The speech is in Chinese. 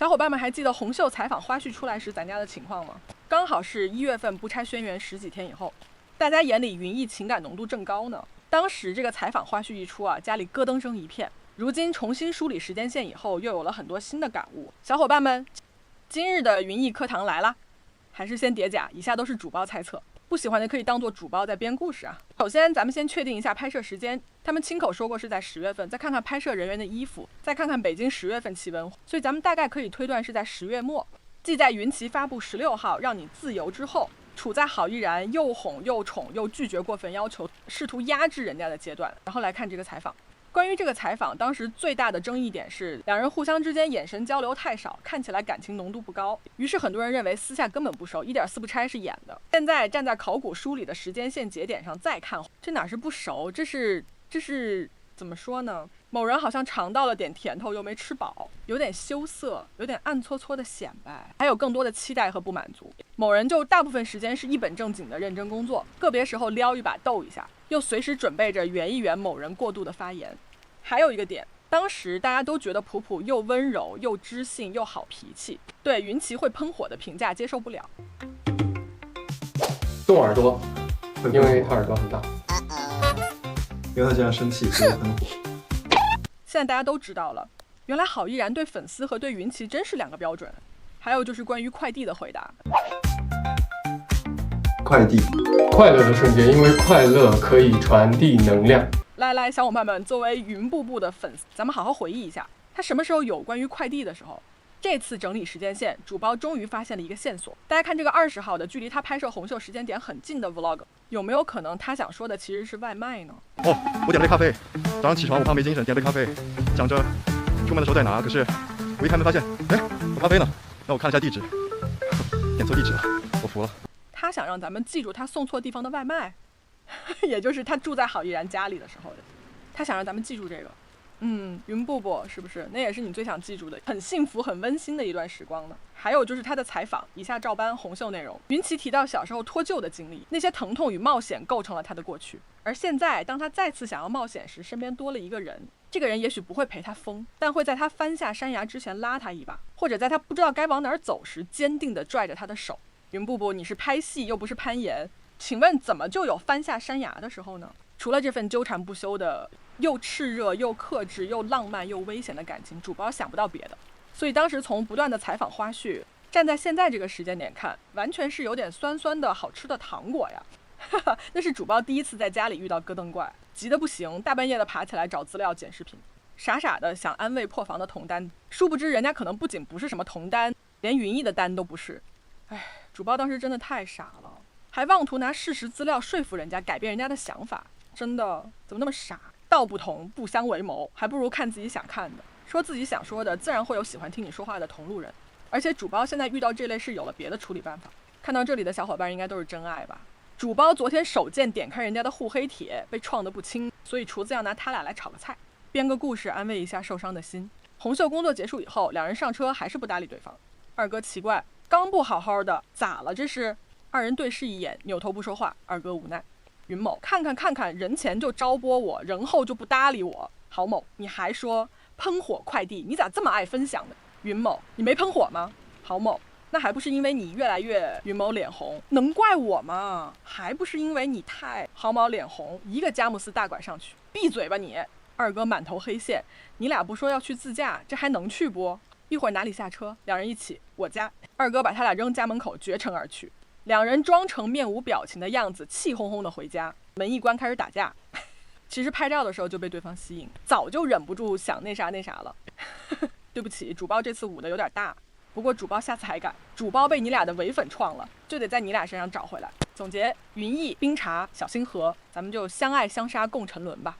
小伙伴们还记得红袖采访花絮出来时咱家的情况吗？刚好是1月份不拆轩辕10几天以后，大家眼里云逸情感浓度正高呢。当时这个采访花絮一出啊，家里咯噔声一片。如今重新梳理时间线以后，又有了很多新的感悟。小伙伴们，今日的云逸课堂来了，还是先叠甲，以下都是主播猜测。不喜欢的可以当做主播在编故事啊。首先，咱们先确定一下拍摄时间，他们亲口说过是在10月份，再看看拍摄人员的衣服，再看看北京10月份气温，所以咱们大概可以推断是在10月末。继在云奇发布16号让你自由之后，处在郝依然又哄又宠又拒绝过分要求，试图压制人家的阶段。然后来看这个采访。关于这个采访，当时最大的争议点是两人互相之间眼神交流太少，看起来感情浓度不高，于是很多人认为私下根本不熟，一点四不拆是演的。现在站在考古梳理的时间线节点上再看，这哪是不熟，这是怎么说呢？某人好像尝到了点甜头又没吃饱，有点羞涩，有点暗搓搓的显摆，还有更多的期待和不满足。某人就大部分时间是一本正经的认真工作，个别时候撩一把逗一下，又随时准备着圆一圆某人过度的发言。还有一个点，当时大家都觉得普普又温柔又知性又好脾气，对云奇会喷火的评价接受不了。动耳朵，因为他耳朵很大，因为他这样生气就会喷火。现在大家都知道了，原来郝依然对粉丝和对云奇真是两个标准。还有就是关于快递的回答。快递，快乐的瞬间，因为快乐可以传递能量。来，小伙伴们，作为云布布的粉丝，咱们好好回忆一下，他什么时候有关于快递的时候？这次整理时间线，主播终于发现了一个线索。大家看这个20号的，距离他拍摄红袖时间点很近的 vlog， 有没有可能他想说的其实是外卖呢？哦，我点了杯咖啡。早上起床我怕没精神，点杯咖啡，想着出门的时候再拿。可是我一开门发现，哎，我咖啡呢？让我看了一下地址，点错地址了，我服了。他想让咱们记住他送错地方的外卖，也就是他住在郝依然家里的时候的。他想让咱们记住这个。云布布是不是？那也是你最想记住的，很幸福、很温馨的一段时光呢。还有就是他的采访，以下照搬红袖内容。云奇提到小时候脱臼的经历，那些疼痛与冒险构成了他的过去。而现在，当他再次想要冒险时，身边多了一个人。这个人也许不会陪他疯，但会在他翻下山崖之前拉他一把，或者在他不知道该往哪儿走时，坚定地拽着他的手。云布布，你是拍戏又不是攀岩，请问怎么就有翻下山崖的时候呢？除了这份纠缠不休的又炽热又克制又浪漫又危险的感情，主播想不到别的。所以当时从不断的采访花絮，站在现在这个时间点看，完全是有点酸酸的好吃的糖果呀。那是主播第一次在家里遇到咯噔怪，急得不行，大半夜的爬起来找资料剪视频，傻傻的想安慰破防的同担，殊不知人家可能不仅不是什么同担，连云逸的担都不是。主播当时真的太傻了，还妄图拿事实资料说服人家，改变人家的想法，真的怎么那么傻？道不同不相为谋，还不如看自己想看的，说自己想说的，自然会有喜欢听你说话的同路人。而且主播现在遇到这类事有了别的处理办法。看到这里的小伙伴应该都是真爱吧？主播昨天手贱点开人家的互黑帖，被创得不轻，所以厨子要拿他俩来炒个菜，编个故事安慰一下受伤的心。红袖工作结束以后，两人上车还是不搭理对方。二哥奇怪，刚不好好的，咋了这是？二人对视一眼，扭头不说话。二哥无奈。云某，看看，人前就招播我，人后就不搭理我。郝某，你还说喷火快递，你咋这么爱分享呢？云某，你没喷火吗？郝某，那还不是因为你越来越……云某脸红，能怪我吗？还不是因为你太……郝某脸红，一个佳木斯大拐上去，闭嘴吧你！二哥满头黑线，你俩不说要去自驾，这还能去不？一会儿哪里下车？两人一起，我家。二哥把他俩扔家门口，绝尘而去。两人装成面无表情的样子，气哄哄的回家，门一关开始打架。其实拍照的时候就被对方吸引，早就忍不住想那啥了。对不起，主播这次舞的有点大，不过主播下次还敢，主播被你俩的伪粉创了，就得在你俩身上找回来。总结：云逸、冰茶、小星河，咱们就相爱相杀共沉沦吧。